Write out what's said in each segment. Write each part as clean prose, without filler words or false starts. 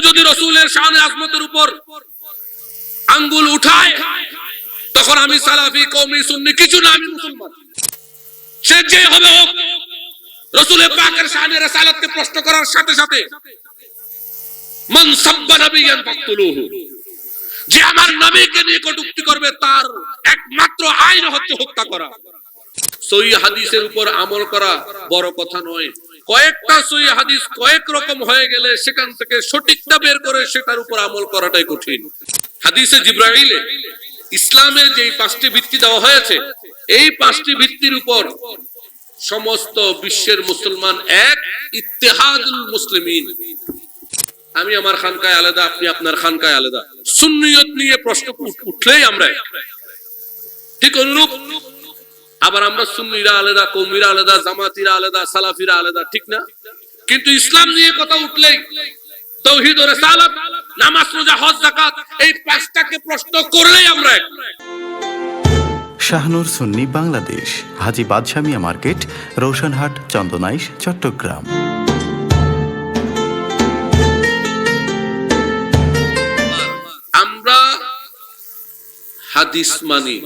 যদি রাসূলের শানে আজমতের উপর আঙ্গুল উঠায় তখন আমি সালাফি, কওমি, সুন্নি কিছু না, আমি মুসলমান। সে যে হবে হোক, রাসূলের পাকের শানে রিসালাতকে প্রশ্ন করার সাথে সাথে মান সাব্বা নবিয়ান ফাকতুলুহু, যে আমার নবীকে নিয়ে কটূক্তি করবে তার একমাত্র আইন হচ্ছে হত্যা করা। সহিহ হাদিসের উপর আমল করা বড় কথা নয়। কয়েকটা সহিহ হাদিস কয়েক রকম হয়ে গেলে সেখান থেকে সঠিকটা বের করে সেটার উপর আমল করাটাই কঠিন। হাদিসে জিবরাইলে ইসলামের যে পাঁচটি ভিত্তি দেওয়া হয়েছে, এই পাঁচটি ভিত্তির উপর সমস্ত বিশ্বের মুসলমান এক, ইত্তেহাদুল মুসলিমিন। আমি আমার খানকায় আলাদা, আপনি আপনার খানকায় আলাদা। সুন্নিয়ত নিয়ে প্রশ্ন উঠলেই আমরা ঠিক অনুরূপ। আবার আমরা সুন্নিরা আলাদা, কওমিরা আলাদা, জামাতিরা আলাদা, সালাফিরা আলাদা, ঠিক না? কিন্তু ইসলাম নিয়ে কথা উঠলেই, তাওহীদ ও রিসালাত, নামাজ, রোজা, হজ, যাকাত, এই পাঁচটাকে প্রশ্ন করলেই আমরা এক। শাহনূর সুন্নি বাংলাদেশ, হাজী বাদশাহ মিয়া মার্কেট, রওশনহাট, চন্দনাইশ, চট্টগ্রাম। আমরা হাদিস মানি,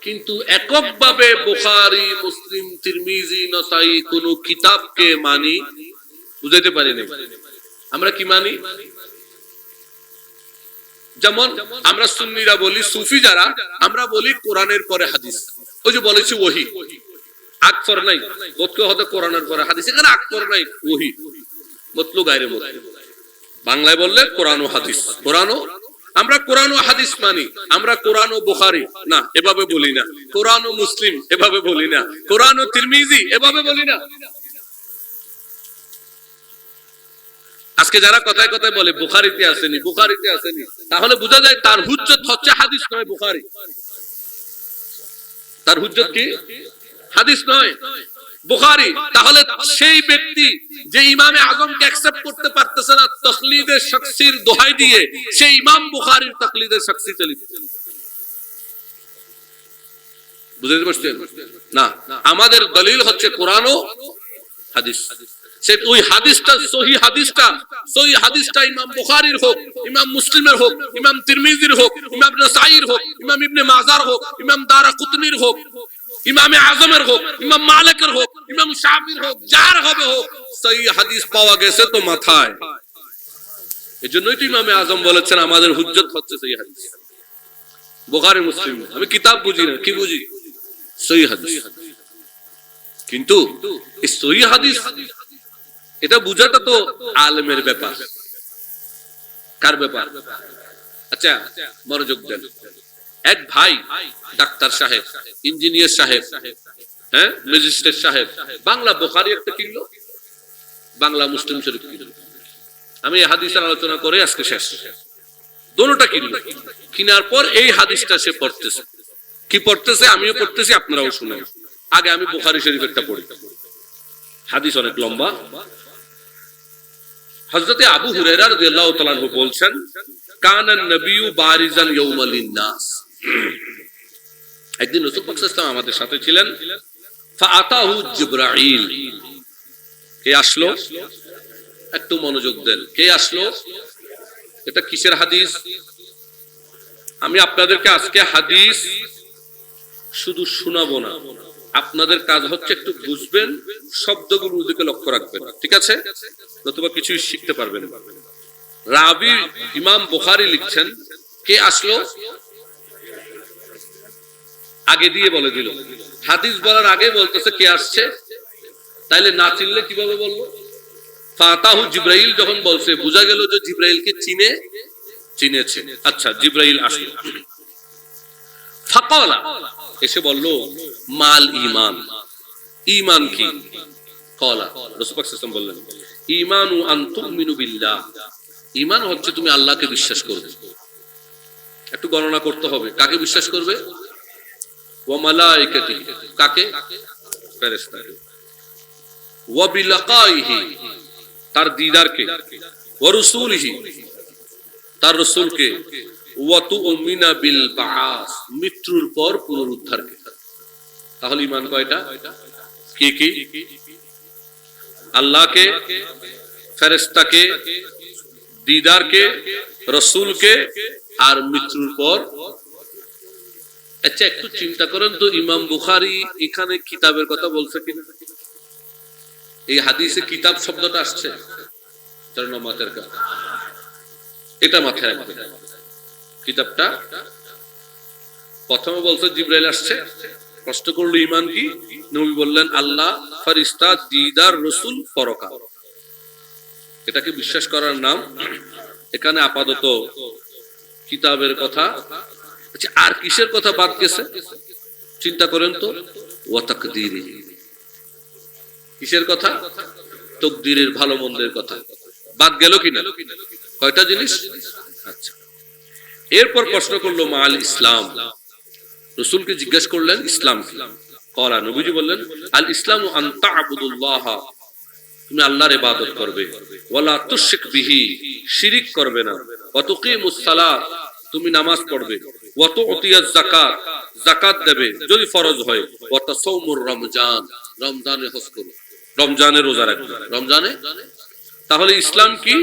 কিন্তু এককভাবে বুখারী, মুসলিম, তিরমিজি, নাসাই কোন কিতাবকে মানি বুঝাইতে পারি না। আমরা কি মানি? যেমন আমরা সুন্নিরা বলি, সুফি যারা, আমরা বলি কোরআনের পরে হাদিস। ওই যে বলেছি ওহী, আকফর নাই, বোধকে হতে কোরআনের পরে হাদিস, এখানে আকফর নাই, ওহী মতলু গায়রে মতলু। বাংলায় বললে কোরআন ও হাদিস, কোরআন ও, আমরা কোরআন ও হাদিস মানি। আমরা কোরআন ও বুখারী না এভাবে বলি না, কোরআন ও মুসলিম এভাবে বলি না, কোরআন ও তিরমিজি এভাবে বলি না। আজকে যারা কথায় কথায় বলে বুখারীতে আসেনি, বুখারীতে আসেনি, তাহলে বোঝা যায় তার হুজ্জত হচ্ছে হাদিস নয় বুখারী। তার হুজ্জত কি? হাদিস নয় বুখারী। তাহলে সেই ব্যক্তি যে ইমামে আজমকে অ্যাকসেপ্ট করতে পারতেছে না তাকলিদে শাখসির দোহাই দিয়ে, সেই ইমাম বুখারীর তাকলিদে শাখসি চলিতেছে। বুঝতে পারছেন না? আমাদের দলিল হচ্ছে কোরআন ও হাদিস। সেই ওই হাদিসটা, সহিহ হাদিসটা ইমাম বুখারীর হোক, ইমাম মুসলিমের হোক, ইমাম তিরমিজির হোক, ইমাম নাসাইর হোক, ইমাম ইবনে মাজার হোক, ইমাম দারাকুতনির হোক, ইমামে আজমের হোক, ইমাম মালিকের হোক, ইমাম শাফির হোক, যার হবে হোক, সহিহ হাদিস পাওয়া গেছে তো মাথায়। এজন্যই তো ইমামে আজম বলেছেন আমাদের হুজ্জত হচ্ছে সহিহ হাদিস। বুখারী, মুসলিম আমি কিতাব বুঝি না, কি বুঝি? সহিহ হাদিস। কিন্তু এই সহিহ হাদিস এটা বুঝাটা তো আলেমের ব্যাপার। কার ব্যাপার? আচ্ছা মনোযোগ দেন। এক ভাই ডাক্তার সাহেব, ইঞ্জিনিয়ার সাহেব, হ্যাঁ, ম্যাজিস্ট্রেট সাহেব, বাংলা বুখারী একটা কিনলো, বাংলা মুসলিম শরীফ কিনলো। আমি এই হাদিসের আলোচনা করে আজকে শেষ। দোনোটা কিনলো, কিনার পর এই হাদিসটা সে পড়তেছে। কি পড়তেছে? আমিও পড়তেছি, আপনারাও শুনেন। আগে আমি বুখারী শরীফেরটা পড়ি, হাদিস অনেক লম্বা। হযরতে আবু হুরায়রা রাদিয়াল্লাহু তাআলা আনহু বলছেন, কানান নবিয়্যু বারিজান ইয়াউমাল লিন-নাস। একদিন রাসূল পাক সাল্লাল্লাহু আলাইহি ওয়াসাল্লাম আমাদের সাথে ছিলেন। ফাআতাহু জিবরাইল। কে আসলো? একটু মনোযোগ দেন। কে আসলো? এটা কিসের হাদিস? আমি আপনাদেরকে আজকে হাদিস শুধু শোনাবো না, আপনাদের কাজ হচ্ছে একটু বুঝবেন, শব্দগুলোর দিকে লক্ষ্য রাখবেন, ঠিক আছে? নতুবা কিছুই শিখতে পারবেন না। রাবি ইমাম বুখারী লিখছেন, কে আসলো আগে দিয়ে বলে দিল। হাদিস বলার আগে বলতেছে কে আসছে, তাইলে না চিনলে কিভাবে বললো? ফাতাহু জিবরাইল যখন বলছে, বোঝা গেল যে জিবরাইলকে চিনেছে। আচ্ছা, জিবরাইল আসলো। ফাকালা, এসে বলল, মাল ঈমান, ঈমান কি? ক্বালা, রাসূল পাক সাল্লাল্লাহু আলাইহি ওয়াসাল্লাম বললেন, ঈমানু আন তুমিনু বিল্লাহ, ঈমান হচ্ছে তুমি আল্লাহকে বিশ্বাস করবে। একটু গণনা করতে হবে, কাকে বিশ্বাস করবে? ওয়া মালাইকাতিহি, কাকে? ফেরেশতাকে। ওয়া বিলিকাইহি, তার দিদারকে। ওয়া রাসূলিহি, তার রাসূলকে। ওয়া তুমিনা বিল বাআস, মৃত্যুর পর পুনরুদ্ধারকে। তাহলে ঈমান কয়টা? কি কি? আল্লাহকে, ফেরেশতাকে, দিদারকে, রসুলকে, আর মৃত্যুর পর। আচ্ছা, একটু চিন্তা করেন তো, ইমাম বুখারী এখানে কিতাবের কথা বলছে কিনা? এই হাদিসে কিতাব শব্দটা আসছে জান্নাতের কথা, এটা মাথায় রাখবেন। কিতাবটা প্রথমে বলছে জিবরাইল আসছে, প্রশ্ন করলো ঈমান কি? নবী বললেন আল্লাহ, ফেরেশতা, দিদার, রাসূল, পরকাল। এটাকে বিশ্বাস করার নাম। এখানে আপাতত কিতাবের কথা। আচ্ছা, আর কিসের কথা বাদ গেছে চিন্তা করেন তো? ওয়া তাকদীরি, কিসের কথা? তাকদীরের, ভালো মন্দের কথা বাদ গেল কিনা? কয়টা জিনিস? আচ্ছা, এরপর প্রশ্ন করলো মাল ইসলাম। রাসূলকে জিজ্ঞাসা করলেন ইসলাম কি? ক্বালা, নবীজি বললেন আল ইসলামু আন তা'বুদুল্লাহ, তুমি আল্লাহর ইবাদত করবে, ওয়ালা তুশরিক বিহি, শিরিক করবে না, ওয়া তুকিমুস সালাত, তুমি নামাজ পড়বে, ওয়া তু'তিয়াজ যাকাত, যাকাত দেবে যদি ফরজ হয়, ওয়া তাসাউমুর রমজান, রমজানে হজ করো, রমজানে রোজা রাখবে, রমজানে। তাহলে ইসলাম কি?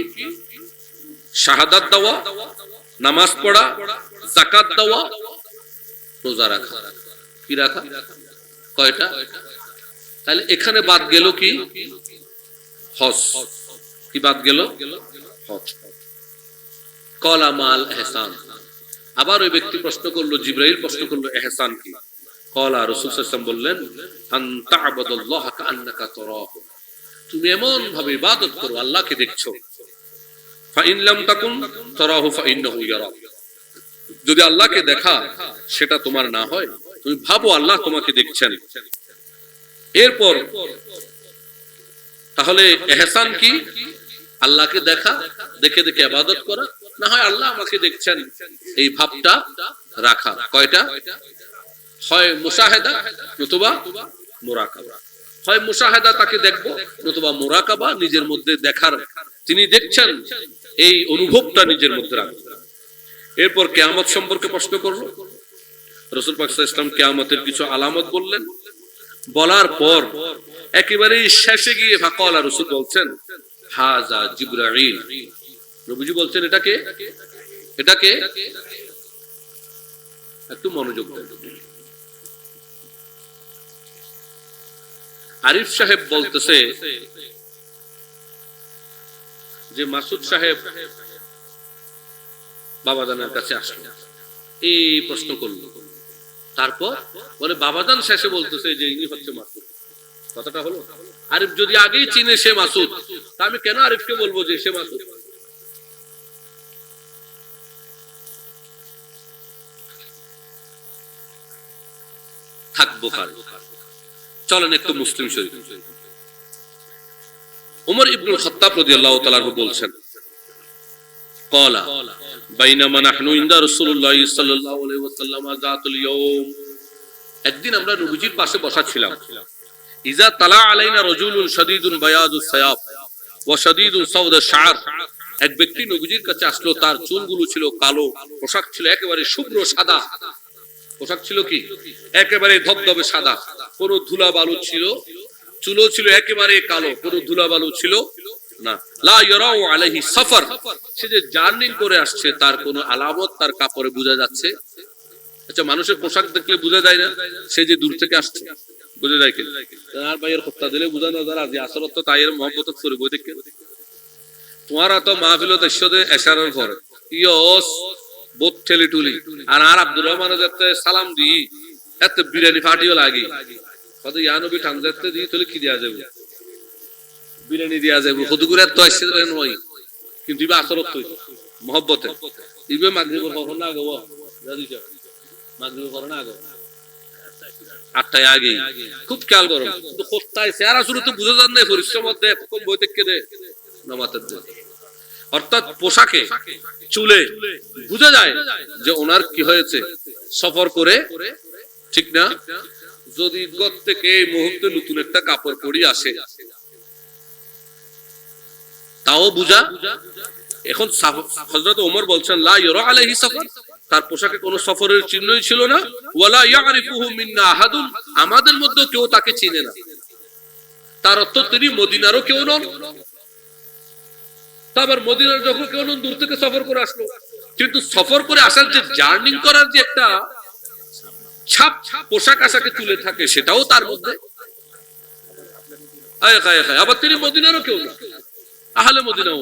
শাহাদাত দেওয়া, নামাজ পড়া, যাকাত দেওয়া, রোজা রাখা। কি রাখা? কয়টা? তাহলে এখানে বাদ গেল কি? হজ। কি বাদ গেল? হজ। ক্বালা মাল ইহসান। আবার ওই ব্যক্তি প্রশ্ন করলো, জিবরাইল প্রশ্ন করলো, ইহসান কি? ক্বালা, রাসূল সাল্লাল্লাহু আলাইহি ওয়াসাল্লাম বললেন আন তা'বুদাল্লাহা কাআন্নাকা তারাহু, তুমি এমন ভাবে ইবাদত করো আল্লাহকে দেখছো। ফাইন লাম তাকুন তারাহু ফাইন্নাহু ইয়ারাক, যদি আল্লাহকে দেখা সেটা তোমার না হয়, তুমি ভাবো আল্লাহ তোমাকে দেখছেন। এরপর তাহলে ইহসান কি? আল্লাহকে দেখা, দেখে দেখে ইবাদত করা, না হয় আল্লাহ আমাকে দেখছেন এই ভাবটা রাখা। কয়টা? হয় মুশাহাদা নতুবা মুরাকাবা। হয় মুশাহাদা, তাকে দেখবো, নতুবা মুরাকাবা, নিজের মধ্যে দেখার, তিনি দেখছেন এই অনুভবটা নিজের মধ্যে রাখবো। এরপর কিয়ামত সম্পর্কে প্রশ্ন করলো। রাসূল পাক সাল্লাল্লাহু আলাইহি ওয়াসাল্লাম কিয়ামতের কিছু আলামত বললেন। বলার পর একেবারে শেষে গিয়ে ফাকালা, রাসূল বলছেন হাযা জিবরাইল, নবীজি বলছেন এটাকে, এটাকে একটু মনোযোগ দেন। আরিফ সাহেব বলতেছে যে মাসুদ সাহেব বাবাজানের কাছে আসলো, এই প্রশ্ন করলো। তারপর বলে বাবাজান শেষে বলতেছে যে ইনি হচ্ছে মাসুদ। কথাটা হলো, আরিফ যদি আগেই চিনে সে মাসুদ, তা আমি কেন আরিফকে বলবো যে সে মাসুদ? থাকবো কার। চলেন একটু মুসলিম শরীফ। উমর ইবনুল খাত্তাব রাদিয়াল্লাহু তাআলা আনহু বলছেন ক্বালা বাইনামা নাহনু ইনদা রাসূলুল্লাহ সাল্লাল্লাহু আলাইহি ওয়াসাল্লাম যাতুল ইয়াওম, একদিন আমরা নবীজির পাশে বসা ছিলাম। ইজা তালা আলাইনা রাজুলুন শাদীদুন বায়াদুস সায়াব ওয়া শাদীদুন সাওদাশ শা'r, এক ব্যক্তি নবীজির কাছে আসলো, তার চুলগুলো ছিল কালো, পোশাক ছিল একেবারে শুভ্র সাদা। পোশাক ছিল কি? একেবারে ধবধবে সাদা, কোনো ধুলা বালু ছিল, চুলও ছিল একেবারে কালো, কোনো ধুলা বালু ছিল না। লা ইয়ারাউ আলাইহি সাফার, সে যে জার্নি করে আসছে তার কোনো আলামত তার কাপড়ে বোঝা যাচ্ছে। আচ্ছা, মানুষের পোশাক দেখলে বোঝা যায় না সে যে দূর থেকে আসছে? বোঝা যায় কিনা? আর ভাইয়ের হত্যা দিলে বোঝানো যারা যে আসল তো তাইয়ের মহব্বত করে বই দেখে তোমারা তো মাহফিলত এসে এশারার পরে ইয়স বোধ ঠেলি টুলি আর আব্দুর রহমানের যাতে সালাম দিই, এত বিরিয়ানি ফাটিও লাগে, কত ইয়ানবি ঠান যাতে দিই তাহলে কি দেওয়া যাবে? বিরিয়ানি দেওয়া যাবে, হদুগুড়ার তো আসছে নয়, কিন্তু ইবা আসলত তো মহব্বতে ইবে মাগরিবের কখন না গো দাদি সাহেব, মাগরিবের কখন না গো 8টায় আগে খুব খেয়াল করো, কিন্তু কোথায় চেহারা শুরু তো বুঝা যান না, পরিশ্রম মধ্যে কম বই থেকে দে নামাতের দে, অর্থাৎ পোশাকে চুলে বুঝা যায় যে ওনার কি হয়েছে, সফর করে, ঠিক না? যদি গত থেকে এই মুহূর্তে নতুন একটা কাপড় পরি আসে তাও বুঝা। এখন হযরত ওমর বলছেন লা ইউরা আলাইহি সফর, তার পোশাকে কোনো সফরের চিহ্নই ছিল না। ওয়ালা ইয়ারিফুহু মিন্না আহাদুন, আমাদের মধ্যে কেউ তাকে চিনে না। তার অর্থ তিনি মদিনারও কেউ নন, তো আবার মদিনার যখন কেউ দূর থেকে সফর করে আসলো, কিন্তু সফর করে আসার যে জার্নিং করার যে একটা ছাপ পোশাক আশাকে তুলে থাকে, সেটাও তার মধ্যে। আবার তিনি মদিনারও কেউ না, আহলে মদিনাও।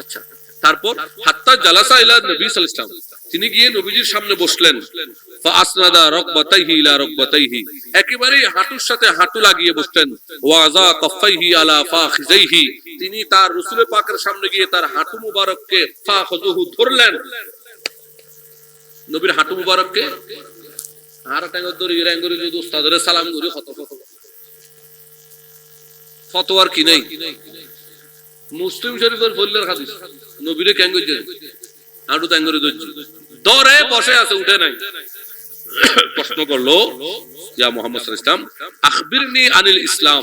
আচ্ছা, তারপর হাত্তা জালাসা ইলা নবী সাল্লাল্লাহু আলাইহি ওয়াসাল্লাম, তিনি গিয়ে নবীজির সামনে বসলেন। ফাআসনাদা রাকবাতাইহি ইলা রাকবাতাইহি, একেবারে হাঁটুর সাথে হাঁটু লাগিয়ে বসলেন। ওয়াজা কাফাইহি আলা ফাখিজাইহি, তিনি তার রাসূল পাকের সামনে গিয়ে তার হাঁটু মুবারককে ফাখযুহু ধরলেন। নবীর হাঁটু মুবারককে আর টাঙ্গর ধরে ইরাঙ্গরি যদি উস্তাদরে সালাম করি কত কত ফতোয়ার কি নাই। মুসলিম শরীফের ফজলের হাদিস, নবীরে কেন কইছে হাঁটু টাঙ্গরে ধরে বসে আছে, উঠে নাই। প্রশ্ন করলো, ইয়া মুহাম্মদ সাল্লাল্লাহু আলাইহি ওয়াসাল্লাম আখবিরনি আনিল ইসলাম,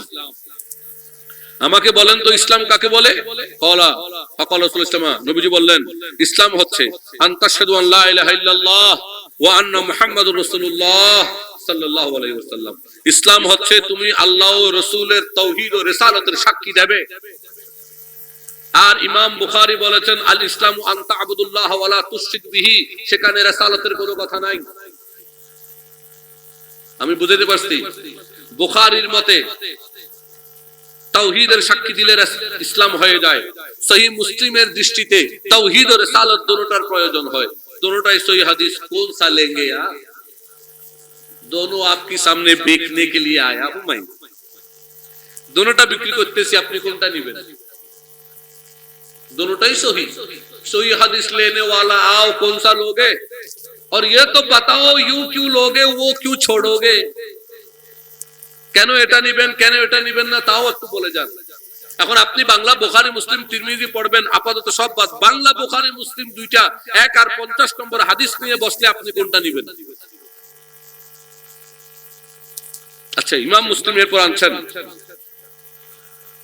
আমাকে বলেন তো ইসলাম কাকে বলে। ক্বালা ফাকাল রাসূলুল্লাহ সাল্লাল্লাহু আলাইহি ওয়াসাল্লাম, নবীজি বললেন ইসলাম হচ্ছে আনতাশহাদু আন লা ইলাহা ইল্লাল্লাহ ওয়া আন্না মুহাম্মাদুর রাসূলুল্লাহ সাল্লাল্লাহু আলাইহি ওয়াসাল্লাম, ইসলাম হচ্ছে তুমি আল্লাহ ও রাসূলের তাওহীদ ও রিসালাতের সাক্ষী দেবে। আর ইমাম বুখারী বলেছেন আল ইসলামু আন তা'বুদুল্লাহ ওয়া লা তুশরিক বিহি, সেখানে রিসালাতের কোনো কথা নাই। আমি বুঝাতে পারছি, বুখারীর মতে তাওহীদের সাক্ষী দিলে ইসলাম হয়ে যায়। সহিহ মুসলিমের দৃষ্টিতে তাওহীদ ও রিসালাত দুটোটার প্রয়োজন হয়। दोनों सही हदीस कौन सा लेंगे यार, दोनों आपके सामने बेचने के लिए आया हूं मैं, दोनोंটা বিক্রি করতেছি, আপনি কোনটা নেবেন? दोनोंটাই सही सही हदीस लेने वाला आओ, कौन सा लोगे? और ये तो बताओ यूं क्यों लोगे, वो क्यों छोड़ोगे? কেন এটা নেবেন, কেন এটা নেবেন না, তাও একটু বলে যান। এখন আপনি বাংলা বুখারী মুসলিম তিরমিজি পড়বেন, আপাতত সব বাদ, বাংলা বুখারী মুসলিম দুইটা 1 আর 50 নম্বর হাদিস নিয়ে বসলে আপনি কোনটা নেবেন? আচ্ছা, ইমাম মুসলিম এরপর আনছেন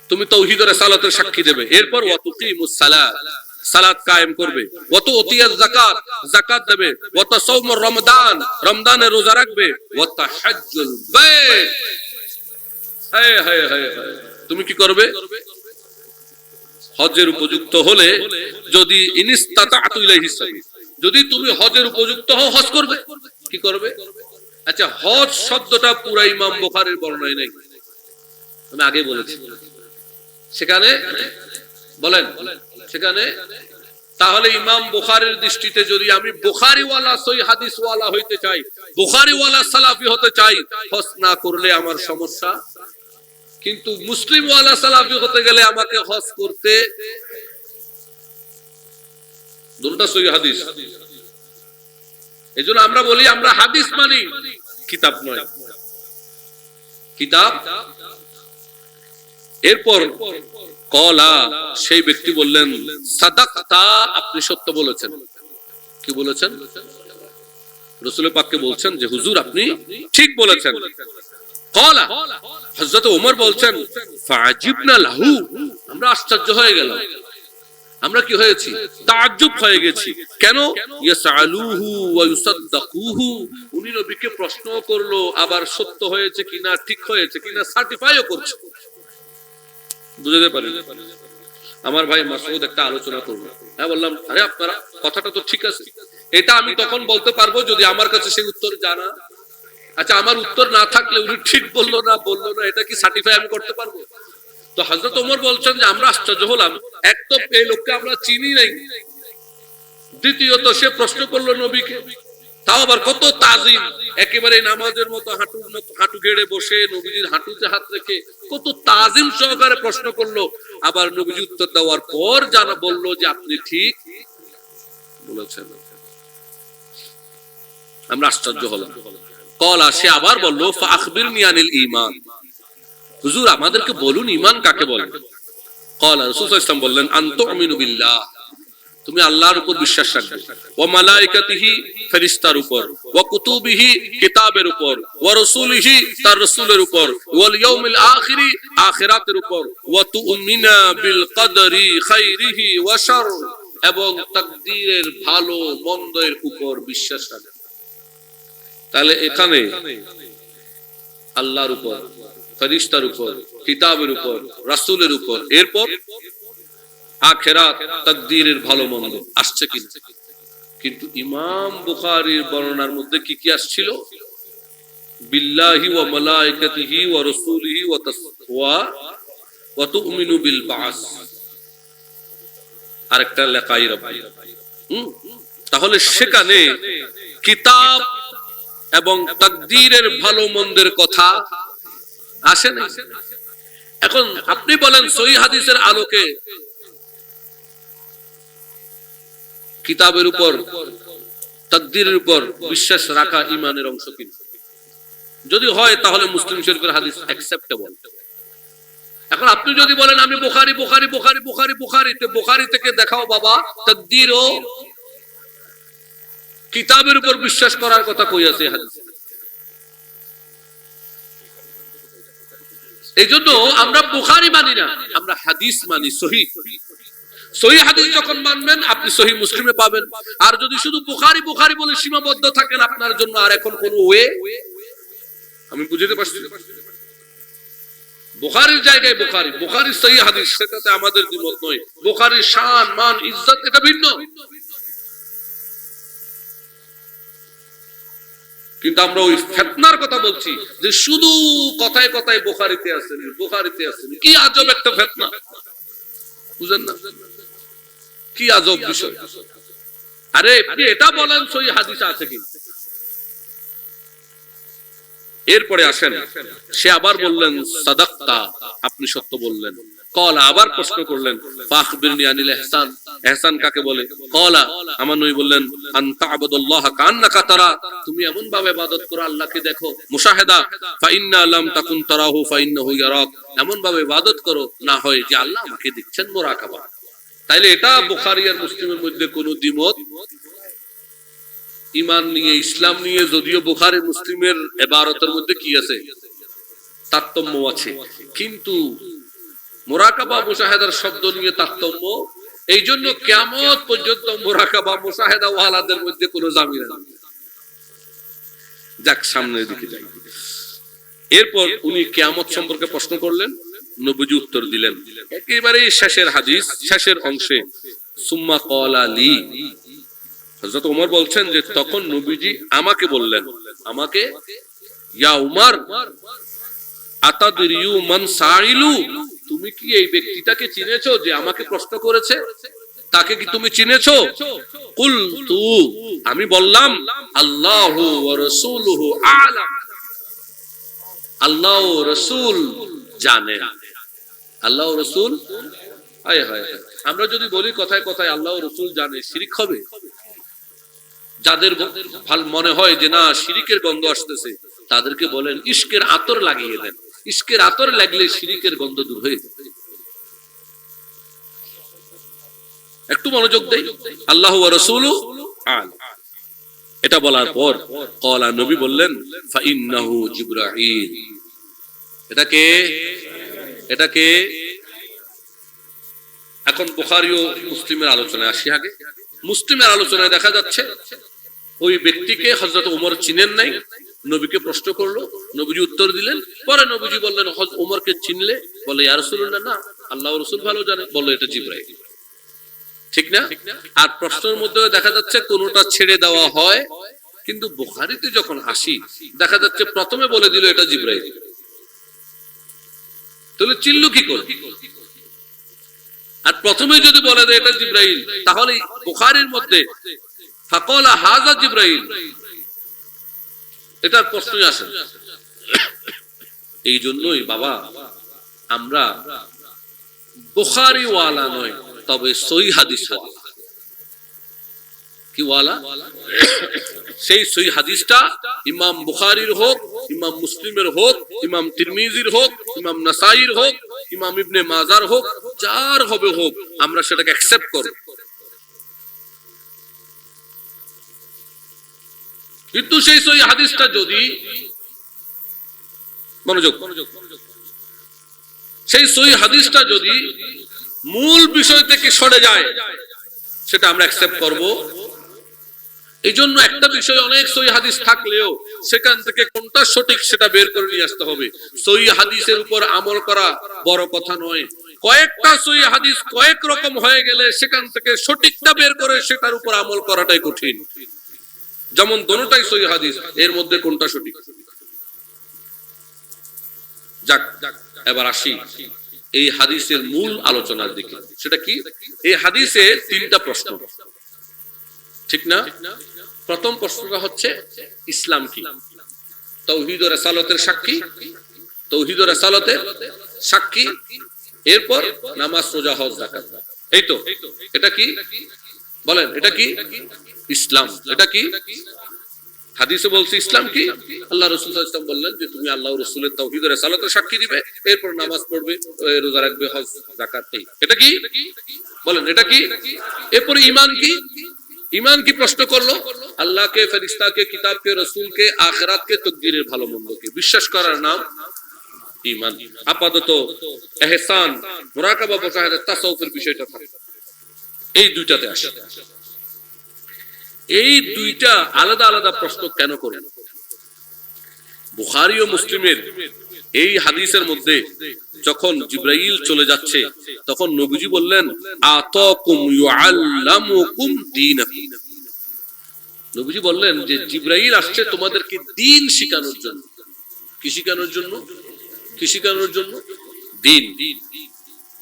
তুমি তাওহীদ ও রিসালাতের সাক্ষী দেবে, এরপর ওয়া তুকিমুস সালাত, সালাত কায়েম করবে, ওয়া তুতিয়াজ যাকাত, যাকাত দেবে, ওয়া তাসাউমুর রমাদান, রমজানের রোজা রাখবে, ওয়া তাহাজ্জুল বাইত, হায় হায় হায় হায়, তুমি কি করবে? হজের উপযুক্ত হলে, যদি ইনিস্তাতাতু ইলাইহি সাবিল, যদি তুমি হজের উপযুক্ত হও, হজ করবে। কি করবে? আচ্ছা, হজ শব্দটা পুরা ইমাম বুখারীর বর্ণনায় নাই, আমি আগে বলেছি। সেখানে বলেন, সেখানে তাহলে ইমাম বুখারীর দৃষ্টিতে যদি আমি বুখারীওয়ালা সহিহ হাদিসওয়ালা হইতে চাই, বুখারীওয়ালা সালাফি হতে চাই, হজ না করলে আমার সমস্যা। কিন্তু মুসলিম ওয়ালা সালাফি হতে গেলে আমাকে হজ করতে, দুটোটা সহিহ হাদিস। এজন্য আমরা বলি আমরা হাদিস মানি, কিতাব নয়, কিতাব। এরপর কলা, সেই ব্যক্তি বললেন সাদাকতা, আপনি সত্য বলেছেন। কি বলেছেন? রাসূল পাককে বলছেন যে হুজুর আপনি ঠিক বলেছেন। কলা, হযরত ওমর বলছেন ফাজিবনা লাহু, আমরা আশ্চর্য হয়ে গেলাম, আমরা কি হয়েছি? তাজ্জুব হয়ে গেছি। কেন? ইয়াসালুহু ওয়া ইউসাদ্দাকুহু, উনি নবীকে প্রশ্ন করলো, আবার সত্য হয়েছে কিনা, ঠিক হয়েছে কিনা সার্টিফাইও করছে। বুঝতে পারেন? আমার ভাই মাসউদ একটা আলোচনা করলো, হ্যাঁ বললাম আরে আপনারা কথাটা তো ঠিক আছে, এটা আমি তখন বলতে পারবো যদি আমার কাছে সেই উত্তর জানা। আচ্ছা, আমার উত্তর না থাকলে উনি ঠিক বললো না এটা কি সার্টিফাই আমি করতে পারবো? তো হযরত ওমর বলছেন যে আমরা আশ্চর্য হলাম, এক তো এই লোককে আমরা চিনি নাই, দ্বিতীয়ত সে প্রশ্ন করলো নবীকে, তাও আবার কত তাজিম, একেবারে নামাজের মতো হাঁটু গেড়ে বসে নবীজির হাঁটুতে হাত রেখে কত তাজিম সহকারে প্রশ্ন করলো। আবার নবীজি উত্তর দেওয়ার পর জানা বললো যে আপনি ঠিক বলেছেন। আমরা আশ্চর্য হলাম। কলা, সে আবার বললো ফাখবিরনি আনিল ঈমান, হুজুর আমাদেরকে বলুন ঈমান কাকে বলে। কলা, রাসূল সাল্লাল্লাহু আলাইহি ওয়াসাল্লাম বললেন আন তুমিনু বিল্লাহ, তুমি আল্লাহর উপর বিশ্বাস রাখবে, ওয়া মালাইকাতিহি, ফেরেশতার উপর, ওয়া কুতুবিহি, কিতাবের উপর, ওয়া রাসূলিহি, তার রাসূলের উপর, ওয়াল ইয়াউমিল আখিরি, আখিরাতের উপর, ওয়া তুমিনা বিল কদরি খাইরিহি ওয়া শার, এবং তাকদীরের ভালো মন্দের উপর বিশ্বাস রাখবে। তাহলে এখানে আল্লাহর উপর, ফেরেশতার উপর, কিতাবের উপর, রাসূলের উপর, এরপর আখিরাত, তাকদীরের ভালো মন্দ আসছে কিনা। কিন্তু ইমাম বুখারীর বর্ণনার মধ্যে কি কি আসছিল? বিল্লাহি ওয়া মালাইকাতিহি ওয়া রাসূলিহি ওয়া তুমিনু বিল বাস, আরেকটা লেখাই রাব্বি। তাহলে সেখানে কিতাব এবং তাকদীরের ভালো মন্দের কথা আসে না। এখন আপনি বলেন সহিহ হাদিসের আলোকে কিতাবের উপর, তাকদীরের উপর বিশ্বাস রাখা ঈমানের অংশ কিনা? যদি হয় তাহলে মুসলিম শরীফের হাদিস অ্যাকসেপ্টেবল। এখন আপনি যদি বলেন আমি বুখারী বুখারী বুখারী বুখারী বুখারীতে, বুখারী থেকে দেখাও বাবা তাকদীর ও কিতাবের উপর বিশ্বাস করার কথা কই আছে হাদিস। এইজন্য আমরা বুখারী মানি না, আমরা হাদিস মানি সহিহ। সহিহ হাদিস যখন মানবেন আপনি সহিহ মুসলিমে পাবেন। আর যদি শুধু বুখারী বুখারী বলে সীমাবদ্ধ থাকেন, আপনার জন্য আর এখন কোন ওয়ে আমি বুঝতে পারছি। বুখারীর জায়গায় বুখারী, বুখারীর সহিহ হাদিস, সেটাতে আমাদের দ্বিমত নয়। বুখারীর শান মান ইজ্জত এটা ভিন্ন। কিন্তু আমরা ওই ফিতনার কথা বলছি যে শুধু কথায় কথায় বুখারীতে আছেন, বুখারীতে আছেন। কি আজব একটা ফিতনা, বুঝেন না? কি আজব বিষয়। আরে আপনি এটা বলেন সহিহ হাদিস আছে কি। এরপরে আসেন, সে আবার বললেন সাদাক্তা, আপনি সত্য বললেন। কলা, আবার প্রশ্ন করলেন ফাখবিরনি আনিল ইহসান, ইহসান কাকে বলে? কলা, আমার নবী বললেন আন তা'বুদাল্লাহ কান্নাকা তারা, তুমি এমন ভাবে ইবাদত করো আল্লাহকে দেখো। মুশাহাদা, ফা ইন্না লাম তাকুন তারাহু ফা ইন্নাহু ইয়ারাক, এমন ভাবে ইবাদত করো না হয় যে আল্লাহ আমাকে দেখছেন। মুরাকাবা। তাইলে এটা বুখারী আর মুসলিমের মধ্যে কোনো দ্বিমত। ঈমান নিয়ে, ইসলাম নিয়ে যদিও বুখারী মুসলিমের ইবারতের মধ্যে কি আছে? তারতম্য আছে। কিন্তু মুরাকাবা মুশাহাদার শব্দ নিয়ে তারতম্য। এই জন্য কিয়ামত পর্যন্ত মুরাকাবা মুশাহাদা ওয়ালাদের মধ্যে কোনো জামিলা নেই। যাক, সামনের দিকে যাই। এরপর উনি কিয়ামত সম্পর্কে প্রশ্ন করলেন, নবীজি উত্তর দিলেন। একেবারে শেষের হাদিস, শেষের অংশে সুম্মা ক্বালা লি, হযরত ওমর বলছেন যে তখন নবীজি আমাকে বললেন, আমাকে, ইয়া উমর আতাদরিউ মান সাইলু, তুমি কি এই ব্যক্তিটাকে চিনেছো যে আমাকে প্রশ্ন করেছে? তাকে কি তুমি চিনেছো? কুলতু, আমি বললাম আল্লাহু ওয়া রাসূলুহু আ'লাম, আল্লাহ ও রাসূল জানেন। আল্লাহ ও রাসূল, হায় হায়, আমরা যদি বলি কথায় কথায় আল্লাহ ও রাসূল জানে, শিরক হবে? যাদের ভালো মনে হয় যে না শিরিকের গন্ধ আসতেছে, তাদেরকে বলেন ইশকের আতর লাগিয়ে দেন। ইশকের আতর লাগলে শিরিকের গন্ধ দূর হয়ে যাবে। একটু মনোযোগ দেই। আল্লাহু ওয়া রাসূলুহু আ'লাম, এটা বলার পর ক্বালা, নবী বললেন ফা ইন্নাহু জিবরাঈল, এটাকে এখন বুখারী ও মুসলিমের আলোচনায় আসি। আগে মুসলিমের আলোচনায় দেখা যাচ্ছে ওই ব্যক্তিকে হযরত ওমর চিনেন নাই, নবীকে প্রশ্ন করলো, নবীজি উত্তর দিলেন। পরে নবীজি বললেন হযরত ওমরকে চিনলে? বলে ইয়া রাসূলুল্লাহ, না, আল্লাহ ও রাসূল ভালো জানেন। বলল এটা জিবরাইল, ঠিক না? আর প্রশ্নের মধ্যে দেখা যাচ্ছে কোনটা ছেড়ে দেওয়া হয়। কিন্তু বুখারীতে যখন আসি দেখা যাচ্ছে প্রথমে বলে দিল এটা জিবরাইল। তাহলে চিনলো কি করে? আর প্রথমে যদি বলে দেয় এটা জিবরাইল, তাহলে বুখারীর মধ্যে ফাকালা হাযা জিবরাইল, এটার প্রশ্নই আসে। এই জন্যই বাবা আমরা বুখারী ওয়ালা নয়, তবে সহিহ হাদিস ওয়ালা। কি ওয়ালা? সেই সহিহ হাদিসটা ইমাম বুখারীর হোক, ইমাম মুসলিমের হোক, ইমাম তিরমিজির হোক, ইমাম নাসাইর হোক, ইমাম ইবনে মাজার হোক, যার হবে হোক, আমরা সেটাকে অ্যাকসেপ্ট করব। কিন্তু সেই সহিহ হাদিসটা যদি, মনোযোগ, সেই সহিহ হাদিসটা যদি মূল বিষয় থেকে সরে যায়, সেটা আমরা অ্যাকসেপ্ট করব। এই জন্য একটা বিষয় অনেক সহিহ হাদিস থাকলেও সেখান থেকে কোনটা সঠিক সেটা বের করে নিয়ে আসতে হবে। সহিহ হাদিসের উপর আমল করা বড় কথা নয়, কয়েকটা সহিহ হাদিস কয়েক রকম হয়ে গেলে সেখান থেকে সঠিকটা বের করে সেটার উপর আমল করাটাই কঠিন। যেমন দোনোটাই সহিহ হাদিস, এর মধ্যে কোনটা সঠিক? যাক, এবার আসি এই হাদিসের মূল আলোচনার দিকে। সেটা কি? এই হাদিসে তিনটা প্রশ্ন, ঠিক না? প্রথম প্রশ্নটা হচ্ছে ইসলাম কি? তাওহীদ ও রিসালাতের সাক্ষী, তাওহীদ ও রিসালাতের সাক্ষী, এরপর নামাজ, রোজা, হজ, যাকাত। এই তো, এটা কি বলেন? এটা কি ইসলাম? এটা কি? হাদিসে বলছে ইসলাম কি? আল্লাহ রাসূল সাল্লাল্লাহু আলাইহি ওয়াসাল্লাম বললেন যে তুমি আল্লাহ ও রাসূলের তাওহীদ ও রিসালাতের সাক্ষী দিবে, এরপর নামাজ পড়বে, রোজা রাখবে, হজ যাকাত। এটা কি বলেন? এটা কি? এরপর ঈমান কি? ঈমান কি প্রশ্ন করলো? আল্লাহকে, ফেরেশতাকে, কিতাবকে, রাসূলকে, আখিরাতকে, তাকদীরের ভালো মন্দকে বিশ্বাস করার নাম ঈমান। আপাতত ইহসান, মুরাকাবা, মুশাহাদা, তাসাউফের বিষয়টা থাকে। এই দুইটাতে আসে। এই দুইটা আলাদা আলাদা প্রশ্ন কেন করেন? বুখারী ও মুসলিমের এই হাদিসের মধ্যে যখন জিবরাইল চলে যাচ্ছে তখন নবীজি বললেন আতাকুম ইউআল্লামুকুম দীনাকুম। নবীজি বললেন যে জিবরাইল আসছে তোমাদেরকে দ্বীন শিখানোর জন্য। কি শিখানোর জন্য? কি শিখানোর জন্য? দ্বীন।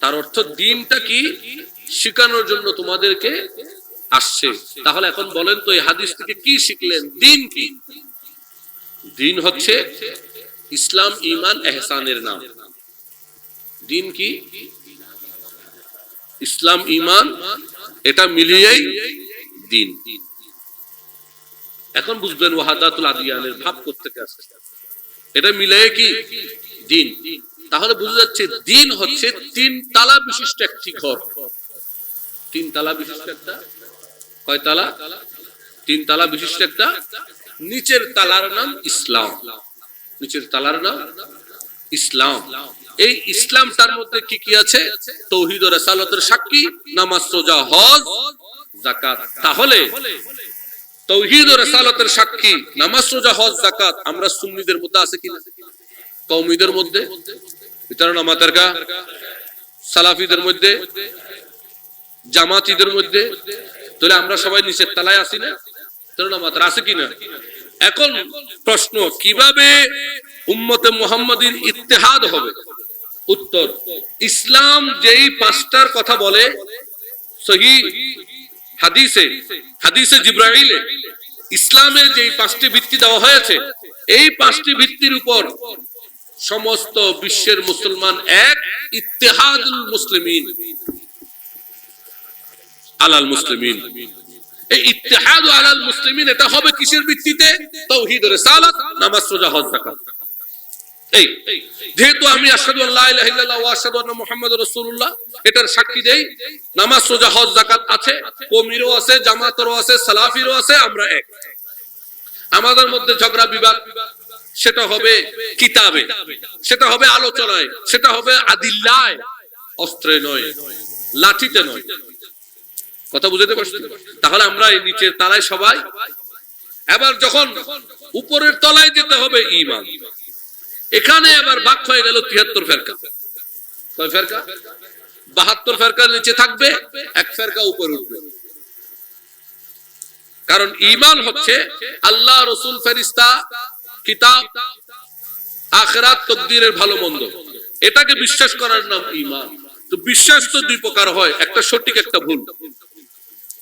তার অর্থ দ্বীনটা কি শিখানোর জন্য তোমাদেরকে আসছে। তাহলে এখন বলেন তো এই হাদিস থেকে কি শিখলেন? দ্বীন কি? দ্বীন হচ্ছে ইসলাম, ঈমান, ইহসানের নাম। দ্বীন কি? ইসলাম, ঈমান, এটা মিলিয়েই দ্বীন। এখন বুঝবেন ওয়াহাদাতুল আদিয়ানের ভাব কোত্থেকে আসছে। এটা মিলিয়ে কি দ্বীন। তাহলে বোঝা যাচ্ছে দ্বীন হচ্ছে তিন তালা বিশিষ্ট একটি ঘর। তিন তালা বিশিষ্ট একটা, কয় তালা? তিন তালা বিশিষ্ট একটা। নিচের তালার নাম ইসলাম। নিচের তালার নাম ইসলাম। এই ইসলামটার মধ্যে কি কি আছে? তাওহীদ ও রিসালাতের সাক্ষী, নামাজ, রোজা, হজ, যাকাত। তাহলে তাওহীদ ও রিসালাতের সাক্ষী, নামাজ, রোজা, হজ, যাকাত আমরা সুন্নিদের মধ্যে আছে কিনা? কওমীদের মধ্যে, ভিতরে নামাতেরকা, সালাফিদের মধ্যে, জামাতীদের মধ্যে, তাহলে আমরা সবাই নিচের তলায় আছি না? তাহলে নামাতের আছে কিনা? এখন প্রশ্ন, কিভাবে উম্মতে মুহাম্মাদীর ইত্তেহাদ হবে? উত্তর, ইসলাম যেই পাঁচটার কথা বলে সহিহ হাদিসে, হাদিসে জিবরাইলে ইসলামের যেই পাঁচটি ভিত্তি দেওয়া হয়েছে, এই পাঁচটি ভিত্তির উপর সমস্ত বিশ্বের মুসলমান এক। ইত্তেহাদুল মুসলিমিন আলাল মুসলিমিন। এই ইত্তেহাদ আলাল মুসলিমিন এটা হবে কিসের ভিত্তিতে? তাওহীদ ও রিসালাত, নামাজ, রোজা, হজ, যাকাত। এই যেহেতু আমি আশহাদু আল্লা ইলাহা ইল্লাল্লাহ ওয়া আশহাদু আন্না মুহাম্মাদুর রাসূলুল্লাহ এটার সাক্ষী দেই, নামাজ, রোজা, হজ, যাকাত আছে, কওমিরও আছে, জামাতেরও আছে, সালাফিরও আছে, আমরা এক। আমাদের মধ্যে ঝগড়া বিবাদ সেটা হবে কিতাবে, সেটা হবে আলোচনায়, সেটা হবে আদিল্লায়, অস্ত্রে নয়, লাঠিতে নয়। কথা বুঝতে পারছেন? তাহলে আমরা এই নিচের তলায় সবাই। এবার যখন উপরের তলায় যেতে হবে ঈমান, এখানে এবার ভাগ হয়ে গেল ৭৩ ফেরকা। কয় ফেরকা? ৭২ ফেরকার নিচে থাকবে, এক ফেরকা উপরে উঠবে। কারণ ঈমান হচ্ছে আল্লাহ, রাসূল, ফেরেশতা, কিতাব, আখিরাত, তাকদীরের ভালো মন্দ, এটাকে বিশ্বাস করার নাম ঈমান। তো বিশ্বাস তো দুই প্রকার হয়, একটা সঠিক, একটা ভুল।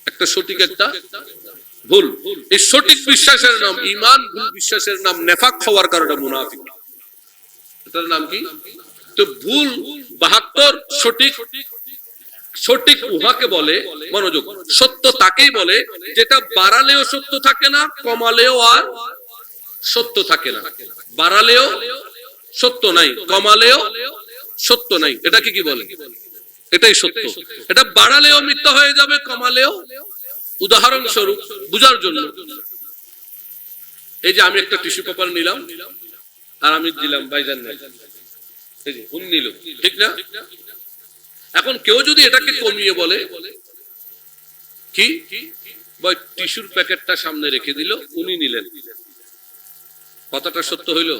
একটা সঠিক, একটা ভুল। এই সঠিক বিশ্বাসের নাম ঈমান, ভুল বিশ্বাসের নাম নেফাক হওয়ার কারণে মুনাফিক। এটার নাম কি? তো ভুল ৭২, সঠিক, সঠিক উহাকে বলে, মনোযোগ, সত্য তাকেই বলে যেটা বাড়ালেও সত্য থাকে না, কমালেও আর সত্য থাকে না। বাড়ালেও সত্য নাই, কমালেও সত্য নাই, এটাকে কি বলে? এটাই সত্য। এটা বাড়ালেও মিথ্যা হয়ে যাবে, কমালেও। উদাহরণস্বরূপ বুঝার জন্য, এই যে আমি একটা টিস্যু পেপার নিলাম আর আমি দিলাম ভাইজান নাই, এই যে উনি নিল, ঠিক না? এখন কেউ যদি এটাকে কমিয়ে বলে কি, ভাই টিস্যুর প্যাকেটটা সামনে রেখে দিল, উনি নিলেন, কথাটা সত্য হইল?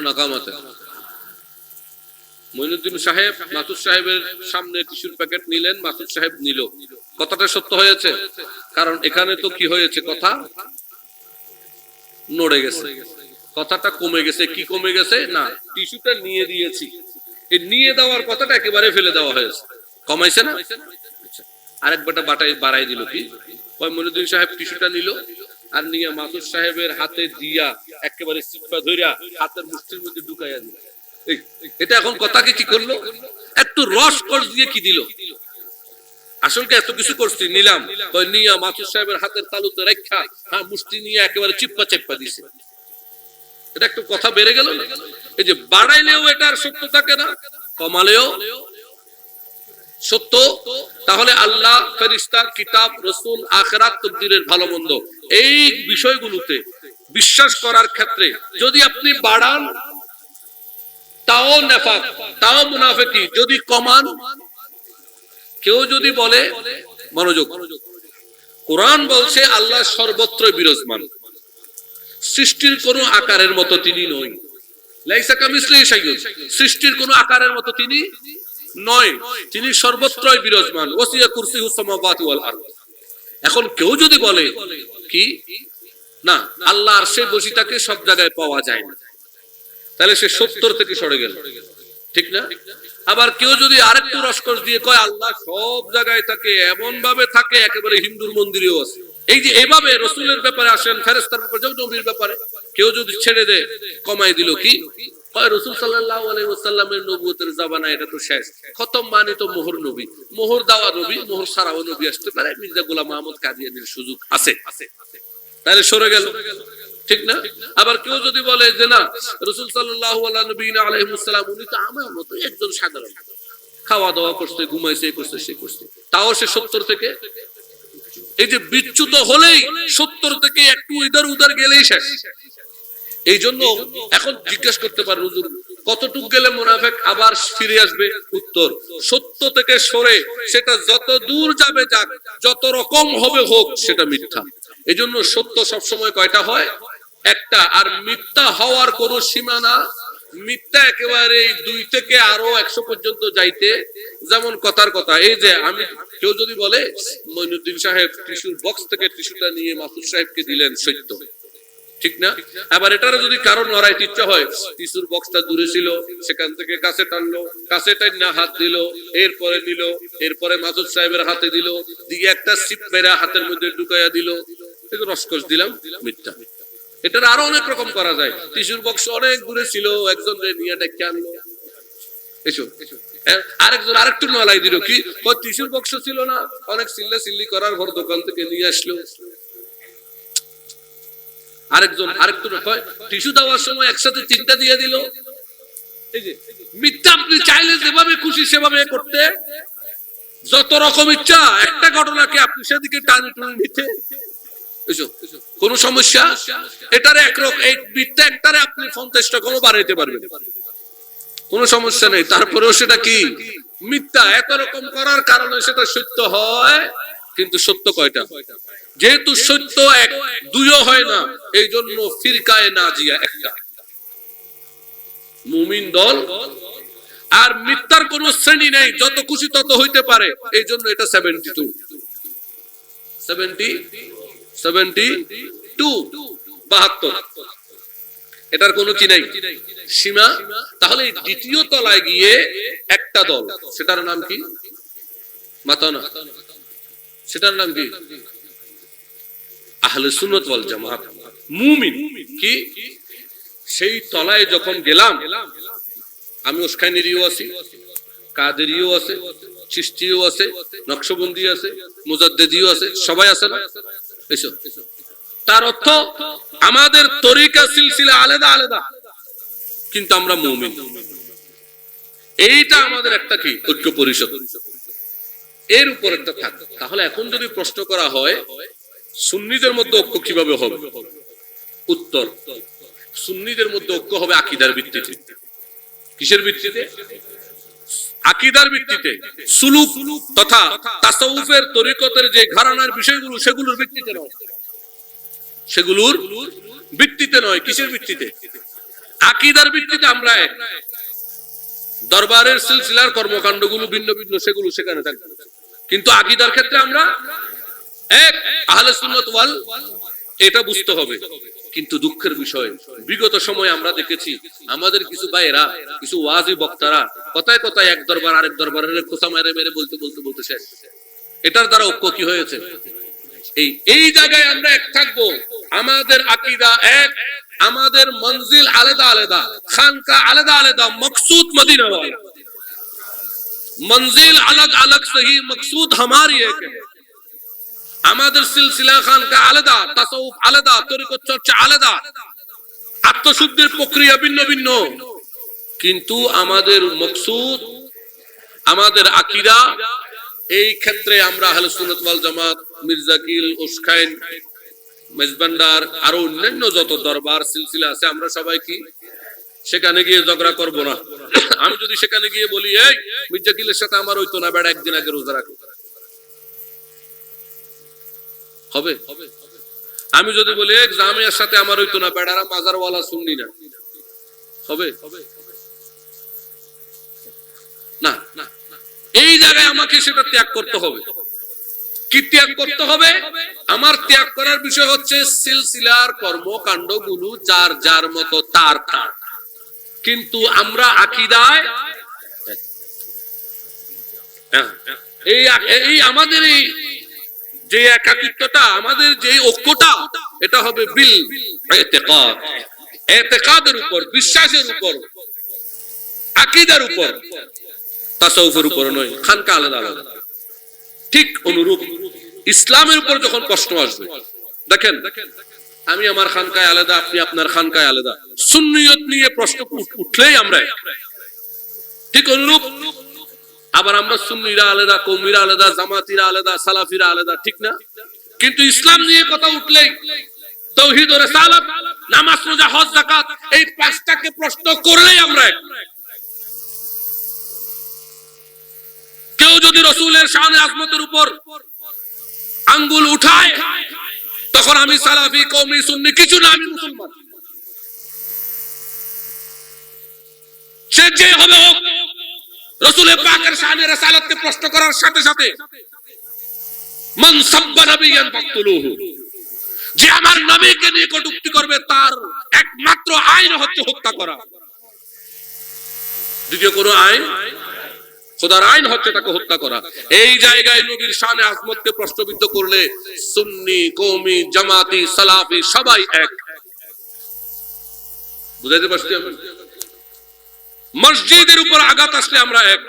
নাকামাতে মঈনুদ্দিন সাহেব মাসুদ সাহেবের সামনে টিস্যুর প্যাকেট নিলেন, মাসুদ সাহেব নিল। কথাটা সত্য হয়েছে? কারণ এখানে তো কি হয়েছে, কথা নড়ে গেছে, কথাটা কমে গেছে। কি কমে গেছে? না, টিস্যুটা নিয়ে দিয়েছি, এই নিয়ে দেওয়ার কথাটা একেবারে ফেলে দেওয়া হয়েছে। কমাইছে না? আরেক বেটা বাড়াই দিল। কি মঈনুদ্দিন সাহেব টিস্যুটা নিল আর নিয়ে মাসুদ সাহেবের হাতে দিয়া একেবারে চিপা ধইরা হাতের মুষ্টির মধ্যে ঢুকাইয়া দিল। এটা এখন কথাকে কি করলো? একটু রস কষ দিয়ে কি দিল? আসলে এত কিছু করছি, নিলাম নিয়া মাসুদ সাহেবের হাতের তালুতে রেখা হ্যাঁ মুষ্টি নিয়ে একেবারে চিপ্পা চেপ্পা দিছে। এটা একটু কথা বেড়ে গেল না? এই যে বাড়াইলেও এটার সত্য থাকে না, কমালেও সত্য। তাহলে আল্লাহ, ফেরেশতা, কিতাব, রাসূল, আখিরাত, তাকদীরের ভালো মন্দ এই বিষয়গুলোতে বিশ্বাস করার ক্ষেত্রে যদি আপনি বাড়ান তাও নেফাক, তাও মুনাফিকি। যদি কমান, কেউ যদি বলে, মনোযোগ, কোরআন বলছে আল্লাহ সর্বত্র বিরাজমান, সৃষ্টির কোন আকারের মতো তিনি নয়। লাইসা কামিসলিহি শাইউন, সৃষ্টির কোন আকারের মতো তিনি নয়, তিনি সর্বত্রই বিরাজমান। ওয়াসিয়া কুরসিয়ুস সামাওয়াতি ওয়াল আরদ। এখন কেউ যদি বলে কি না আল্লাহ আরশে বসে থাকে, সব জায়গায় পাওয়া যায় না, তাহলে সে 70 থেকে সরে গেল, ঠিক না? আবার কেউ যদি আরেকটু রসকস দিয়ে কয় আল্লাহ সব জায়গায় থাকে, এমন ভাবে থাকে একেবারে হিন্দুর মন্দিরেও আছে। এই যে এভাবে রাসূলের ব্যাপারে আসেন, ফেরেশতার ব্যাপারে, নবীর ব্যাপারে কেউ যদি ছেড়ে দেয়, কমাই দিল, কি কয় রাসূল সাল্লাল্লাহু আলাইহি ওয়াসাল্লামের নবুয়তের জামানা এটা তো শেষ, খতম, মানে তো মোহর নবী, মোহর দেওয়া নবী, মোহর ছাড়াও নবী আসতে পারে, মির্জা গোলাম মাহমুদ কাদিয়ানীর সুযোগ আছে, তাহলে সরে গেল, ঠিক না? আবার কেউ যদি বলে যে না রাসূল সাল্লাল্লাহু আলাইহি ওয়াসাল্লাম উনি তো আমার মতো একজন সাধারণ, খাওয়া দাওয়া করতে, ঘুমাইছে, করতে, সে করতে, তাও সে 70 থেকে, এই যে বিচ্যুত হলেই 70 থেকে একটু ইধার উধার গেলেই শেষ। এই জন্য এখন জিজ্ঞেস করতে পারেন হুজুর কতটুকু গেলে মুনাফিক আবার ফিরে আসবে? উত্তর, সত্য থেকে সরে সেটা যত দূর যাবে যাক, যত রকম হবে হোক, সেটা মিথ্যা। এই জন্য সত্য সবসময় কয়টা হয়? একটা। আর মিথ্যা হওয়ার কোন সীমানা, মিথ্যা একেবারে 2 থেকে আরো 100 পর্যন্ত যাইতে, যেমন কথার কথা, এই যে আমি, কেউ যদি বলে মঈনুদ্দিন সাহেব টিস্যুর বক্স থেকে টিস্যুটা নিয়ে মাসুদ সাহেবকে দিলেন, সত্য, ঠিক না? আবার এটার যদি কারণ নড়াইতে ইচ্ছা হয়, টিস্যুর বক্সটা দূরে ছিল, সেখান থেকে কাছে টানলো, কাছে টাইনা হাত দিল, এরপরে নিল, এরপরে মাসুদ সাহেবের হাতে দিল, দিয়ে একটা সিপ মেরা হাতের মধ্যে ঢুকাইয়া দিল, এই রসকস দিলাম, মিথ্যা। এটার আরো অনেক রকম করা যায়। টিস্যুর বক্স অনেক দূরে ছিল, একজন নিয়ে ডেকে আনলো, এসো, আরেকজন আরেকটু নলাই দিল, কি টিস্যুর বক্স ছিল না, অনেক চিল্লা চিল্লি করার পর দোকান থেকে নিয়ে আসলো। আরেকজন আরেকটু টিস্যু দেওয়ার সময় একসাথে 3টা দিয়ে দিল। এই যে মিথ্যা, আপনি চাইলে যেভাবে খুশি সেভাবে করতে, যত রকম ইচ্ছা, একটা ঘটনাকে আপনি সেদিকে টানে টানে নিতে, কোন সমস্যা? এটারে একরকম, এই মিথ্যা একটারে আপনি 50টা কোনো বাড়াইতে পারবেন, কোনো সমস্যা নেই। তারপরেও সেটা কি মিথ্যা, এত রকম করার কারণে সেটা সত্য হয়, কিন্তু সত্য কয়টা? যেহেতু সত্য এক, দুইও হয় না, এই জন্য ফিরকায়ে নাজিয়া একটা, মুমিন দল। আর মিথ্যার কোন শ্রেণী নেই, যত খুশি তত হইতে পারে, এই জন্য এটা 72 72, এটার কোনো কি নাই, সীমা। তাহলে দ্বিতীয় তলায় গিয়ে একটা দল, সেটার নাম কি? মাতানা, সেটার নাম কি? আহলে সুন্নাত ওয়াল জামাত, মুমিন। কি সেই তলায় যখন গেলাম, আমি ওসখানিরিও আছি, কাদেরিও আছে, চিশতিও আছে, নকশবন্দি আছে, মুজাদ্দিদিও আছে, সবাই আছে না? এসো, তার অর্থ আমাদের তরিকা সিলসিলা আলাদা আলাদা, কিন্তু আমরা মুমিন। এইটা আমাদের একটা কি ঐক্য পরিষদ, এর উপর একটা থাক। তাহলে এখন যদি প্রশ্ন করা হয় সুন্নিদের মধ্যে ঐক্য কিভাবে হবে? উত্তর, সুন্নিদের মধ্যে ঐক্য হবে আকীদার ভিত্তিতে। কিসের ভিত্তিতে? আকীদার ভিত্তিতে। সুলুক তথা তাসাউফের তরিকতের যে ঘরানার বিষয়গুলো, সেগুলোর ভিত্তিতে নয়, সেগুলোর ভিত্তিতে নয়। কিসের ভিত্তিতে? আকীদার ভিত্তিতে আমরা এক। দরবারের সিলসিলার কর্মকাণ্ডগুলো ভিন্ন ভিন্ন, সেগুলো সেখানে থাকবে, কিন্তু আকীদার ক্ষেত্রে আমরা এক, আহলে সুন্নাত ওয়াল, এটা বুঝতে হবে। কিন্তু দুঃখের বিষয়, বিগত সময় আমরা দেখেছি আমাদের কিছু ভাইয়েরা, কিছু ওয়াজি বক্তারা কথায় কথায় এক দরবার আরেক দরবারের খোঁচা মেরে মেরে বলতে বলতে বলতে শেষ। এটার দ্বারা ঐক্য কি হয়েছে? এই জায়গায় আমরা এক থাকবো, আমাদের আকীদা এক, আমাদের মঞ্জিল আলাদা আলাদা, খানকা আলাদা আলাদা, মকসুদ মদিনা ওয়ালা, मंजिल अलग अलग सही मकसूद हमारी एक है। আমাদের সিলসিলা খানকা আলাদা, তাসাউফ আলাদা, তরিকত চর্চা আলাদা, আত্মশুদ্ধির প্রক্রিয়া ভিন্ন ভিন্ন, কিন্তু আমাদের মকসুদ, আমাদের আকীদা, এই ক্ষেত্রে আমরা আহলে সুন্নাত ওয়াল জামাত, মির্জাকিল, উসখাইন, মেজবান্ডার, আরো অন্যান্য যত দরবার সিলসিলা আছে, আমরা সবাই কি সেখানে গিয়ে ঝগড়া করব না। আমি যদি সেখানে গিয়ে বলি এই মির্জাকিলের সাথে আমার হইতো না, বেড়া একদিন আগে রোজা রাখো, হবে? আমি যদি বলি এক জামিয়ার সাথে আমার হইতো না, বেড়ারা মাজারওয়ালা সুন্নি না, হবে? না। এই জায়গায় আমাকে সেটা ত্যাগ করতে হবে। কি ত্যাগ করতে হবে? আমার ত্যাগ করার বিষয় হচ্ছে সিলসিলার কর্মকাণ্ডগুলো যার যার মতো তার তার, কিন্তু আমরা আকীদায় এই আমাদের এই যে একাকিত্বটা, আমাদের যে ঐক্যটা, এটা হবে বিল ইতিকাদ, ইতিকাদের উপর, বিশ্বাসের উপর, আকীদার উপর, তাসাউফের উপর নয়। খানকা আলাদা আলাদা। ঠিক অনুরূপ ইসলামের উপর যখন প্রশ্ন আসবে, দেখেন আমি আমার খানকায় আলাদা, আপনি আপনার খানকায় আলাদা, সুন্নিয়ত নিয়ে প্রশ্ন উঠলেই আমরা ঠিক অনুরূপ। আবার আমরা সুন্নিরা আলাদা, কওমিরা আলাদা, জামাতিরা আলাদা, সালাফিরা আলাদা, ঠিক না? কিন্তু ইসলাম নিয়ে কথা উঠলেই, তাওহীদ ও রিসালাত, নামাজ, রোজা, হজ, যাকাত, এই পাঁচটাকে প্রশ্ন করলেই আমরা এক। কেউ যদি রাসূলের শান আজমতের উপর আঙ্গুল উঠায়, তখন আমি সালাফি, কওমি, সুন্নি কিছু না, আমি মুসলমান। সে যে হবে হোক, রাসূল পাকের শানে রিসালাতকে প্রশ্ন করার সাথে সাথে মান সাব্বা নবিয়ান ফাকতুলুহু, যে আমার নবীকে নিয়ে কটূক্তি করবে তার একমাত্র আইন হচ্ছে হত্যা করা। দ্বিতীয় কোনো আইন, খোদার আইন হচ্ছে তাকে হত্যা করা। এই জায়গায় নবীর শানে আজমতকে প্রশ্নবিদ্ধ করলে সুন্নি, কওমি, জামাতি, সালাফি সবাই এক। বুঝাইতে পারছি? মসজিদের উপর আঘাত আসলে আমরা এক,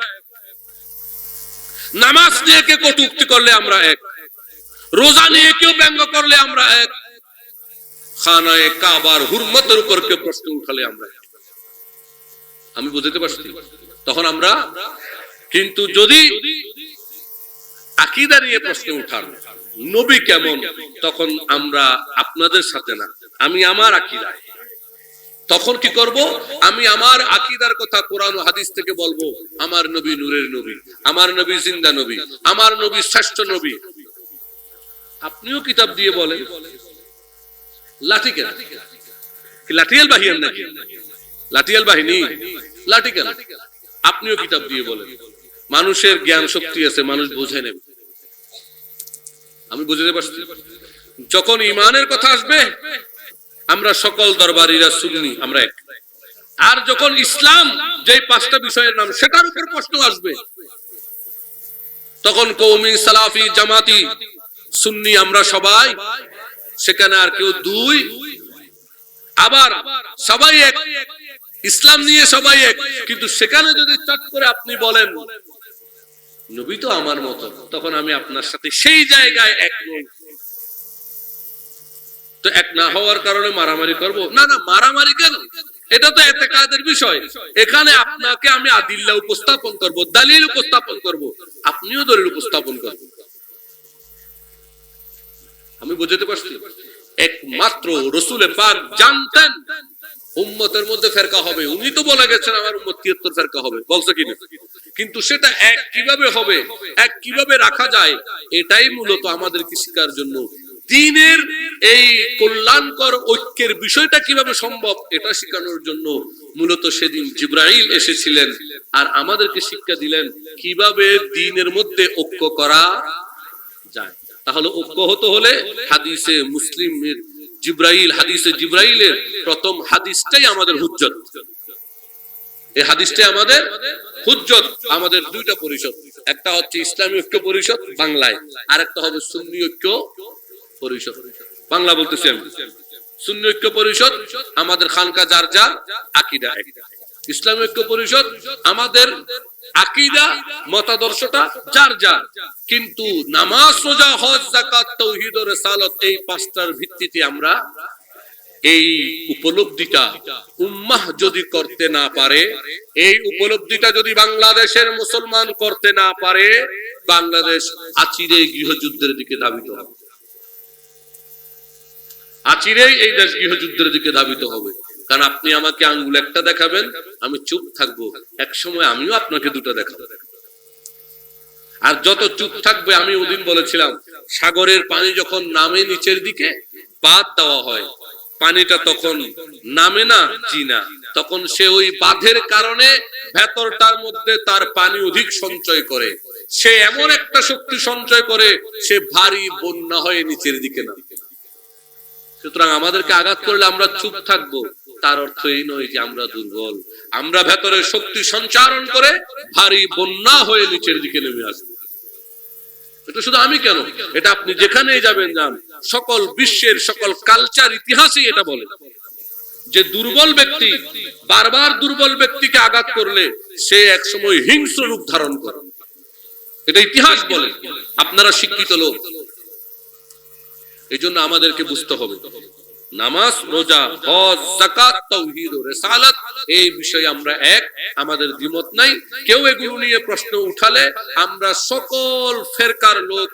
নামাজ নিয়ে কে কটূক্তি করলে আমরা এক, রোজা নিয়ে কেউ ব্যঙ্গ করলে আমরা এক, খানায়ে কাবার হুরমতের উপর কেউ প্রশ্ন উঠালে আমরা এক। আমি বুঝাইতে পারছি? তখন আমরা, কিন্তু যদি আকীদা নিয়ে প্রশ্ন উঠান, নবী কেমন, তখন আমরা আপনাদের সাথে না, আমি আমার আকীদা। তখন কি করব? আমি আমার আকীদার কথা কোরআন ও হাদিস থেকে বলবো। আমার নবী নূরের নবী, আমার নবী জিন্দা নবী, আমার নবী শ্রেষ্ঠ নবী। আপনিও কিতাব দিয়ে বলেন লাঠি কেন? কি লাঠিয়াল বাহিনী নাকি? লাঠিয়াল বাহিনী, লাঠি কেন? আপনিও কিতাব দিয়ে বলেন। মানুষের জ্ঞান শক্তি আছে, মানুষ বুঝে নেবে। আমি বুঝতে পারছি? যখন ঈমানের কথা আসবে, আমরা সকল দরবারীরা সুন্নি, আমরা এক। আর যখন ইসলাম, যে পাঁচটা বিষয়ের নাম, সেটার উপর প্রশ্ন আসবে, তখন কওমি, সালাফি, জামাতি, সুন্নি আমরা সবাই, সেখানে আর কেউ দুই। আবার সবাই এক, ইসলাম নিয়ে সবাই এক, কিন্তু সেখানে যদি চট করে আপনি বলেন নবী তো আমার মতো, তখন আমি আপনার সাথে সেই জায়গায় এক নই। তো এক না হওয়ার কারণে মারামারি করব? না না, মারামারি কেন? এটা তো ইতিকাদের বিষয়। এখানে আপনাকে আমি আদিল্লাহ উপস্থাপন করব, দলিল উপস্থাপন করব, আপনিও দলিল উপস্থাপন করবেন। আমি বুঝতে পারছি? একমাত্র রাসূল পাক জানতেন উম্মতের মধ্যে ফেরকা হবে। উনি তো বলে গেছেন আমার উম্মত 73 ফেরকা হবে, বলছে কিনা? কিন্তু সেটা এক কিভাবে হবে, এক কিভাবে রাখা যায়, এটাই মূলত আমাদেরকে শেখার জন্য দ্বীনের এই কল্যাণকর ঐক্যের বিষয়টা কিভাবে সম্ভব এটা শেখানোর জন্য মূলত সেদিন জিবরাইল এসেছিলেন আর আমাদেরকে শিক্ষা দিলেন কিভাবে দ্বীনের মধ্যে ঐক্য করা যায়। তাহলে ঐক্য হতে হলে হাদিসে মুসলিমের হাদিসে জিবরাইলের প্রথম হাদিসটাই আমাদের হুজ্জত। এই হাদিসটাই আমাদের হুজ্জত। আমাদের দুইটা পরিষদ, একটা হচ্ছে ইসলামী ঐক্য পরিষদ বাংলায়, আর একটা হবে সুন্নি ঐক্য পরিষদ। বাংলা বলতেছি আমি। সুন্নি ঐক্য পরিষদ আমাদের খানকা যার যার আকীদা এক, ইসলামী ঐক্য পরিষদ আমাদের আকীদা মতাদর্শটা যার যার, কিন্তু নামাজ, রোজা, হজ, যাকাত, তাওহীদ ও রিসালাত এই পাঁচটার ভিত্তিতে আমরা এই উপলব্ধিটা উম্মাহ যদি করতে না পারে, এই উপলব্ধিটা যদি বাংলাদেশের মুসলমান করতে না পারে, বাংলাদেশ আচিরে গৃহযুদ্ধের দিকে ধাবিত হবে। আচিরেই এই দেশ গৃহযুদ্ধের দিকে ধাবিত হবে। কারণ আপনি আমাকে আঙ্গুল একটা দেখাবেন, আমি চুপ থাকবো, এক সময় আমিও আপনাকে দুটো দেখাবো। আর যত চুপ থাকবে, আমি ওদিন বলেছিলাম সাগরের পানি যখন নামে নিচের দিকে বাঁধ দেওয়া হয়, পানিটা তখন নামে না, জি না, তখন সে ওই বাঁধের কারণে ভেতরটার মধ্যে তার পানি অধিক সঞ্চয় করে, সে এমন একটা শক্তি সঞ্চয় করে, সে ভারী বন্যা হয়ে নিচের দিকে নামে। সুতরাং আমাদেরকে আঘাত করলে আমরা চুপ থাকবো, তার অর্থ এই নয় যে আমরা দুর্বল। আমরা ভেতরে শক্তি সঞ্চারণ করে ভারী বন্যা হয়ে নিচের দিকে নেমে আসবো। এটা শুধু আমি কেন, এটা আপনি যেখানেই যাবেন যান, সকল বিশ্বের সকল কালচার ইতিহাসই এটা বলে যে দুর্বল ব্যক্তি বারবার দুর্বল ব্যক্তিকে আঘাত করলে সে একসময় হিংস্র রূপ ধারণ করে। এটা ইতিহাস বলে। আপনারা শিক্ষিত লোক, এই জন্য আমাদেরকে বুঝতে হবে নামাজ, রোজা, হজ, যাকাত, তাওহীদ ও রিসালাত এই বিষয়ে আমরা এক, আমাদের দ্বিমত নাই। কেউ এগুলো নিয়ে প্রশ্ন উঠালে আমরা সকল ফেরকার লোক,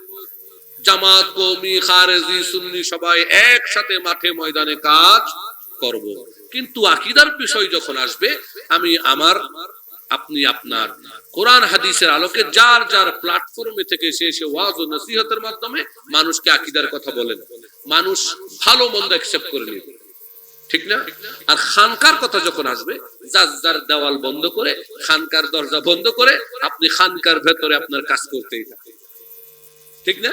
জামাত, কওমি, খারেজি, সুন্নি সবাই একসাথে মাঠে ময়দানে কাজ করব। কিন্তু আকীদার বিষয় যখন আসবে, আমি আমার, আপনি আপনার কোরআন হাদিসের আলোকে যার যার প্ল্যাটফর্মে থেকে সে ওয়াজ ও নসিহতের মাধ্যমে মানুষকে আকীদার কথা বলেন, মানুষ ভালো মন্দ অ্যাকসেপ্ট করে নেবে, ঠিক না? আর খানকার কথা যখন আসবে, যার যার দেওয়াল বন্ধ করে, খানকার দরজা বন্ধ করে আপনি খানকার ভেতরে আপনার কাজ করতেই থাকেন, ঠিক না?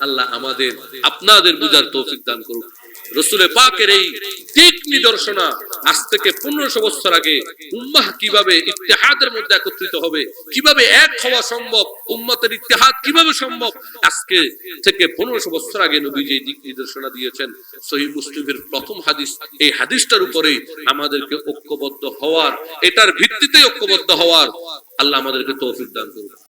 আল্লাহ আমাদের আপনাদের বুঝার তৌফিক দান করুন। রাসূল পাকের এই দিক নিদর্শনা আজ থেকে 1500 বছর আগে উম্মাহ কিভাবে ইত্তেহাদের মধ্যে একত্রিত হবে, কিভাবে এক হওয়া সম্ভব, উম্মতের ইত্তেহাদ কিভাবে সম্ভব, আজকে থেকে 1500 বছর আগে নবীজি এই দিক নিদর্শনা দিয়েছেন। সহিহ মুসলিমের প্রথম হাদিস, এই হাদিসটার উপরেই আমাদেরকে ঐক্যবদ্ধ হওয়ার, এটার ভিত্তিতে ঐক্যবদ্ধ হওয়ার আল্লাহ আমাদেরকে তৌফিক দান করুন।